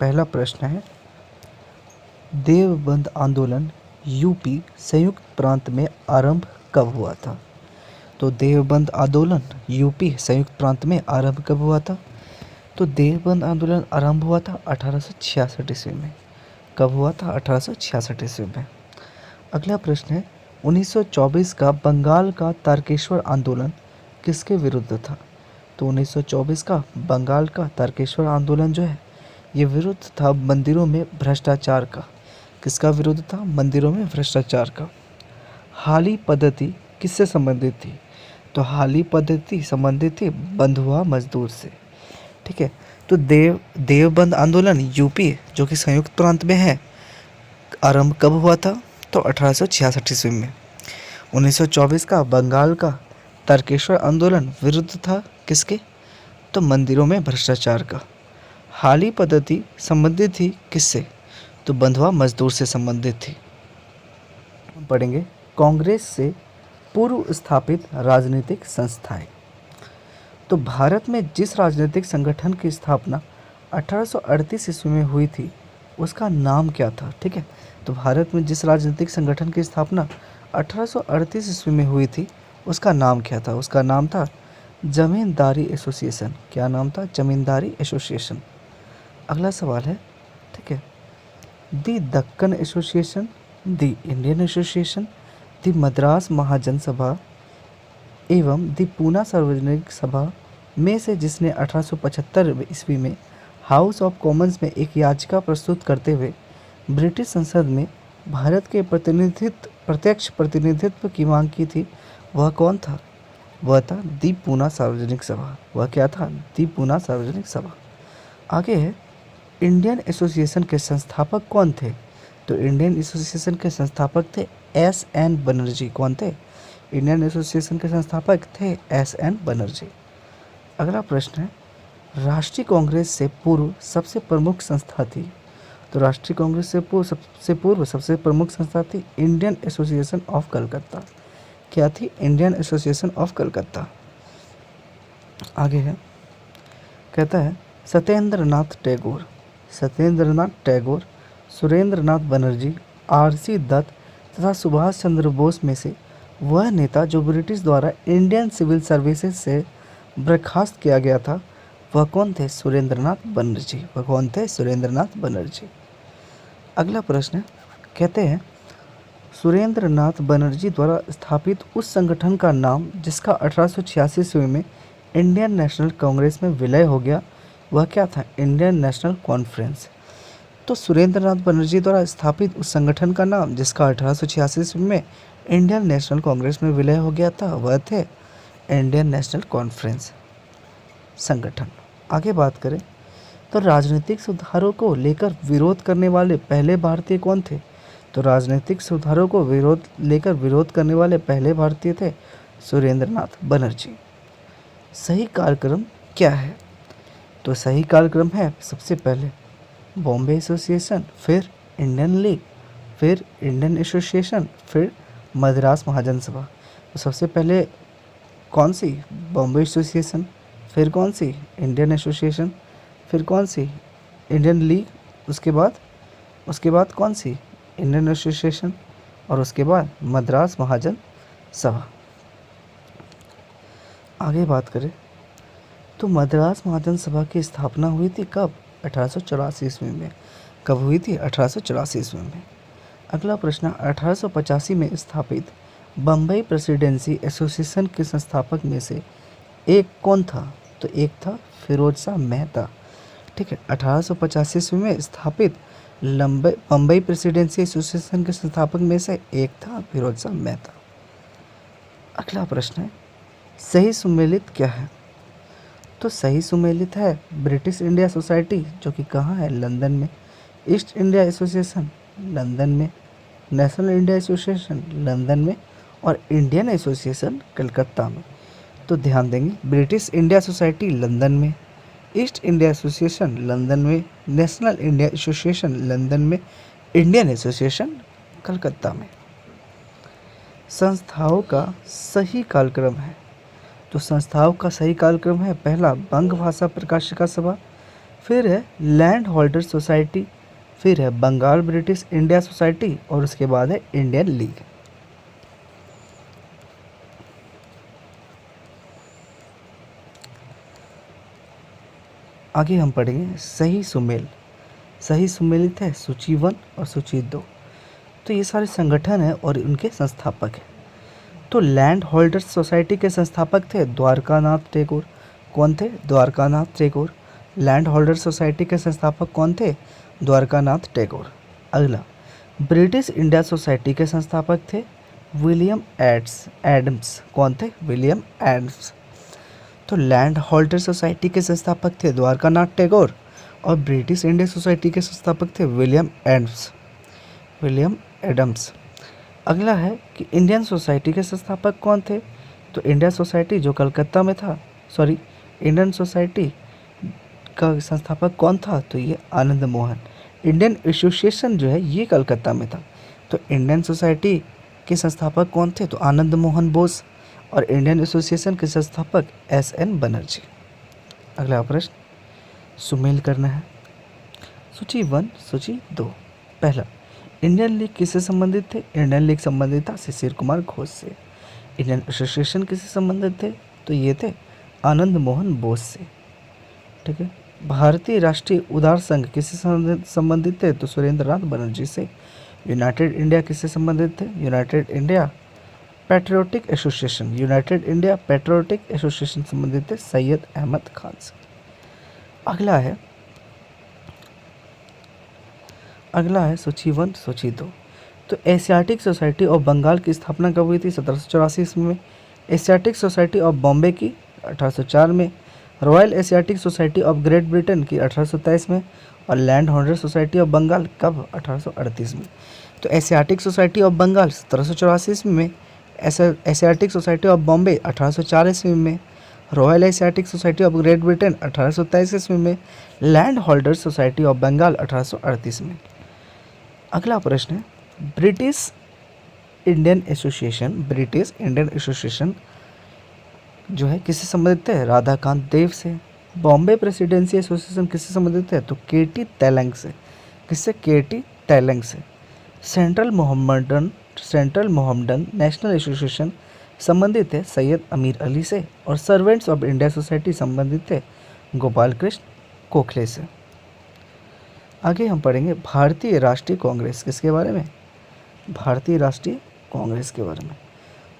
पहला प्रश्न है, देवबंद आंदोलन यूपी संयुक्त प्रांत में आरंभ कब हुआ था? तो देवबंद आंदोलन यूपी संयुक्त प्रांत में आरंभ कब हुआ था? तो देवबंद आंदोलन आरंभ हुआ था 1866 ईस्वी में। कब हुआ था? 1866 ईस्वी में। अगला प्रश्न है, 1924 का बंगाल का तारकेश्वर आंदोलन किसके विरुद्ध था? तो 1924 का बंगाल का तारकेश्वर आंदोलन जो है ये विरुद्ध था मंदिरों में भ्रष्टाचार का। किसका विरुद्ध था? मंदिरों में भ्रष्टाचार का। हाली पद्धति किससे संबंधित थी? तो हाली पद्धति संबंधित थी बंधुआ मजदूर से। ठीक है, तो देवबंद आंदोलन यूपी जो कि संयुक्त प्रांत में है आरंभ कब हुआ था? तो 1866 ईस्वी में। 1924 का बंगाल का तारकेश्वर आंदोलन विरुद्ध था किसके? तो मंदिरों में भ्रष्टाचार का। हाली पद्धति संबंधित थी किससे? तो बंधुआ मजदूर से संबंधित थी। हम पढ़ेंगे कांग्रेस से पूर्व स्थापित राजनीतिक संस्थाएं। तो भारत में जिस राजनीतिक संगठन की स्थापना 1838 ईस्वी में हुई थी उसका नाम क्या था? ठीक है, तो भारत में जिस राजनीतिक संगठन की स्थापना 1838 ईस्वी में हुई थी उसका नाम क्या था? उसका नाम था जमींदारी एसोसिएशन। क्या नाम था? जमींदारी एसोसिएशन। अगला सवाल है, ठीक है, दी दक्कन एसोसिएशन, दी इंडियन एसोसिएशन, दी मद्रास महाजन सभा एवं दी पूना सार्वजनिक सभा में से जिसने 1875 ईस्वी में हाउस ऑफ कॉमन्स में एक याचिका प्रस्तुत करते हुए ब्रिटिश संसद में भारत के प्रत्यक्ष प्रतिनिधित्व की मांग की थी, वह कौन था? वह था दी पूना सार्वजनिक सभा। वह क्या था? दी पूना सार्वजनिक सभा। आगे है, इंडियन एसोसिएशन के संस्थापक कौन थे? तो इंडियन एसोसिएशन के संस्थापक थे एस.एन. बनर्जी। कौन थे? इंडियन एसोसिएशन के संस्थापक थे एस.एन. बनर्जी। अगला प्रश्न है, राष्ट्रीय कांग्रेस से पूर्व सबसे प्रमुख संस्था थी? तो राष्ट्रीय कांग्रेस से पूर्व सबसे प्रमुख संस्था थी इंडियन एसोसिएशन ऑफ कलकत्ता। क्या थी? Indian association of Calcutta. आगे है, कहता है सत्येंद्रनाथ टैगोर, सुरेंद्रनाथ बनर्जी, आर.सी. दत्त तथा सुभाष चंद्र बोस में से वह नेता जो ब्रिटिश द्वारा इंडियन सिविल सर्विसेज से बर्खास्त किया गया था वह कौन थे? सुरेंद्रनाथ बनर्जी। वह कौन थे? सुरेंद्रनाथ बनर्जी। अगला प्रश्न है, कहते हैं सुरेंद्रनाथ बनर्जी द्वारा स्थापित उस संगठन का नाम जिसका 1886 ईस्वी में इंडियन नेशनल कांग्रेस में विलय हो गया वह क्या था? Indian national conference. तो सुरेंद्रनाथ बनर्जी द्वारा स्थापित उस संगठन का नाम जिसका 1886 ईस्वी में इंडियन नेशनल कांग्रेस में विलय हो गया था वह थे इंडियन नेशनल कॉन्फ्रेंस संगठन। आगे बात करें तो राजनीतिक सुधारों को लेकर विरोध करने वाले पहले भारतीय कौन थे? तो राजनीतिक सुधारों को विरोध करने वाले पहले भारतीय थे सुरेंद्रनाथ बनर्जी। सही कार्यक्रम क्या है? तो सही कार्यक्रम है सबसे पहले बॉम्बे एसोसिएशन, फिर इंडियन लीग, फिर इंडियन एसोसिएशन, फिर मद्रास महाजन सभा। तो सबसे पहले कौन सी? बॉम्बे एसोसिएशन, फिर कौन सी? इंडियन एसोसिएशन, फिर कौन सी? इंडियन लीग, उसके बाद कौन सी? इंडियन एसोसिएशन, और उसके बाद मद्रास महाजन सभा। आगे बात करें तो मद्रास महाजन सभा की स्थापना हुई थी कब? 1884 ईस्वी में। कब हुई थी? 1884 ईस्वी में। अगला प्रश्न, 1885 में स्थापित बम्बई प्रेसिडेंसी एसोसिएशन के संस्थापक में से एक कौन था? तो एक था फिरोज शाह मेहता। ठीक है, 1885 ईस्वी में स्थापित बम्बई प्रेसिडेंसी एसोसिएशन के संस्थापक में से एक था फिरोज शाह मेहता। अगला प्रश्न है, सही सुमेलित क्या है? तो सही सुमेलित है ब्रिटिश इंडिया सोसाइटी जो कि कहाँ है? लंदन में। ईस्ट इंडिया एसोसिएशन लंदन में, नेशनल इंडिया एसोसिएशन लंदन में, और इंडियन एसोसिएशन कलकत्ता में। तो ध्यान देंगे, ब्रिटिश इंडिया सोसाइटी लंदन में, ईस्ट इंडिया एसोसिएशन लंदन में, नेशनल इंडिया एसोसिएशन लंदन में, इंडियन एसोसिएशन कलकत्ता में। संस्थाओं का सही कालक्रम है। तो संस्थाओं का सही कालक्रम है, पहला बंग भाषा प्रकाशिका सभा, फिर है लैंड होल्डर सोसाइटी, फिर है बंगाल ब्रिटिश इंडिया सोसाइटी और उसके बाद है इंडियन लीग। आगे हम पढ़ेंगे सही सुमेल। सही सुमेलित है सूची 1 और सूची 2। तो ये सारे संगठन हैं और उनके संस्थापक हैं। तो लैंड होल्डर्स सोसाइटी के संस्थापक थे द्वारकानाथ टैगोर। कौन थे? Dwarkanath Tagore. Land Holder Society के संस्थापक कौन थे? द्वारकानाथ टैगोर। अगला, ब्रिटिश इंडिया सोसाइटी के संस्थापक थे विलियम एडम्स। कौन थे? William Adams. तो लैंड होल्डर सोसाइटी के संस्थापक थे द्वारकानाथ टैगोर और ब्रिटिश इंडिया सोसाइटी के संस्थापक थे विलियम एडम्स। अगला है कि इंडियन सोसाइटी के संस्थापक कौन थे? तो इंडिया सोसाइटी जो कलकत्ता में था, इंडियन सोसाइटी का संस्थापक कौन था? तो ये आनंद मोहन। इंडियन एसोसिएशन जो है ये कलकत्ता में था। तो इंडियन सोसाइटी के संस्थापक कौन थे? तो आनंद मोहन बोस। और इंडियन एसोसिएशन के संस्थापक एस.एन. बनर्जी। अगला प्रश्न सुमेल करना है। सूची 1, सूची 2। पहला, इंडियन लीग किससे संबंधित थे? इंडियन लीग संबंधित था शिशिर कुमार घोष से। इंडियन एसोसिएशन किससे संबंधित थे? तो ये थे आनंद मोहन बोस से। ठीक है। भारतीय राष्ट्रीय उदार संघ किससे संबंधित थे? तो सुरेंद्र नाथ बनर्जी से। यूनाइटेड इंडिया किससे संबंधित थे? यूनाइटेड इंडिया पैट्रियोटिक एसोसिएशन संबंधित थे सैयद अहमद खान से। अगला है सूची 1, सूची 2। तो एशियाटिक सोसाइटी ऑफ बंगाल की स्थापना कब हुई थी? 1784 ईस्वी में। एशियाटिक सोसाइटी ऑफ बॉम्बे की 1804 में। Royal Asiatic Society of Great Britain की 1823 में। और Land Holder Society of Bengal कब? 1838 में। तो एशियाटिक सोसाइटी ऑफ बंगाल 1784 ईस्वी में। एशियाटिक सोसाइटी ऑफ बॉम्बे 1804 ईस्वी में। Royal Asiatic Society of Great Britain 1823 ईस्वी में। Land Holder Society of Bengal 1838 में। अगला प्रश्न है ब्रिटिश इंडियन एसोसिएशन जो है किससे संबंधित है? राधाकांत देव से। बॉम्बे प्रेसिडेंसी एसोसिएशन किससे संबंधित है? तो केटी तेलंग से। किससे? केटी तेलंग से। सेंट्रल मोहम्मडन नेशनल एसोसिएशन संबंधित है सैयद अमीर अली से। और सर्वेंट्स ऑफ इंडिया सोसाइटी संबंधित है गोपाल कृष्ण गोखले से। आगे हम पढ़ेंगे भारतीय राष्ट्रीय कांग्रेस किसके बारे में? भारतीय राष्ट्रीय कांग्रेस के बारे में।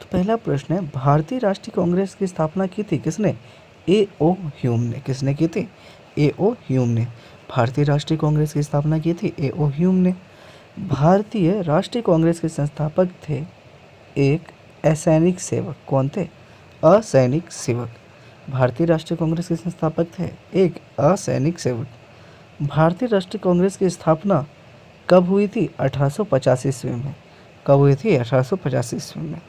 तो पहला प्रश्न है भारतीय राष्ट्रीय कांग्रेस की स्थापना की थी किसने? ए.ओ. ह्यूम ने। किसने की थी? ए.ओ. ह्यूम ने। भारतीय राष्ट्रीय कांग्रेस की स्थापना की थी ए.ओ. ह्यूम ने। भारतीय राष्ट्रीय कांग्रेस के संस्थापक थे एक असैनिक सेवक। कौन थे? असैनिक सेवक। भारतीय राष्ट्रीय कांग्रेस के संस्थापक थे एक असैनिक सेवक। भारतीय राष्ट्रीय कांग्रेस की स्थापना कब हुई थी? 1885 ईस्वी में। कब हुई थी? 1885 ईस्वी में।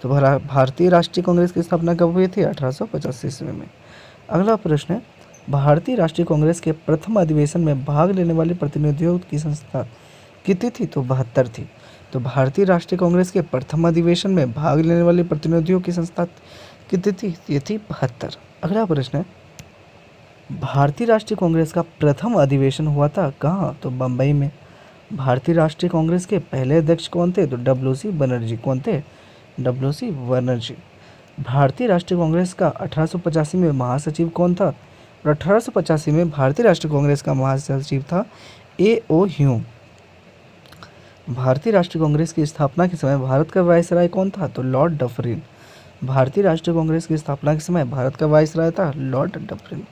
तो भारतीय राष्ट्रीय कांग्रेस की स्थापना कब हुई थी? 1885 ईस्वी में। अगला प्रश्न है भारतीय राष्ट्रीय कांग्रेस के प्रथम अधिवेशन में भाग लेने वाले प्रतिनिधियों की संख्या कितनी थी? तो 72 थी। तो भारतीय राष्ट्रीय कांग्रेस के प्रथम अधिवेशन में भाग लेने वाले प्रतिनिधियों की संख्या कितनी थी? ये थी 72। अगला प्रश्न है भारतीय राष्ट्रीय कांग्रेस का प्रथम अधिवेशन हुआ था कहाँ? तो बम्बई में। भारतीय राष्ट्रीय कांग्रेस के पहले अध्यक्ष कौन थे? तो डब्ल्यू.सी. बनर्जी। कौन थे? डब्ल्यू.सी. बनर्जी। भारतीय राष्ट्रीय कांग्रेस का 1885 में महासचिव कौन था? 1885 में भारतीय राष्ट्रीय कांग्रेस का महासचिव था ए.ओ. ह्यूम। भारतीय राष्ट्रीय कांग्रेस की स्थापना के समय भारत का वायसराय कौन था? तो लॉर्ड डफरिन। भारतीय राष्ट्रीय कांग्रेस की स्थापना के समय भारत का वायसराय था लॉर्ड डफरिन।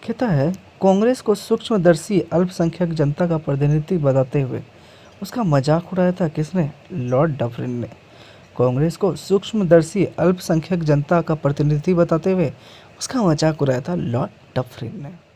कहता है कांग्रेस को सूक्ष्मदर्शी अल्पसंख्यक जनता का प्रतिनिधि बताते हुए उसका मजाक उड़ाया था किसने? लॉर्ड डफरिन ने। कांग्रेस को सूक्ष्मदर्शी अल्पसंख्यक जनता का प्रतिनिधि बताते हुए उसका मजाक उड़ाया था लॉर्ड डफरिन ने।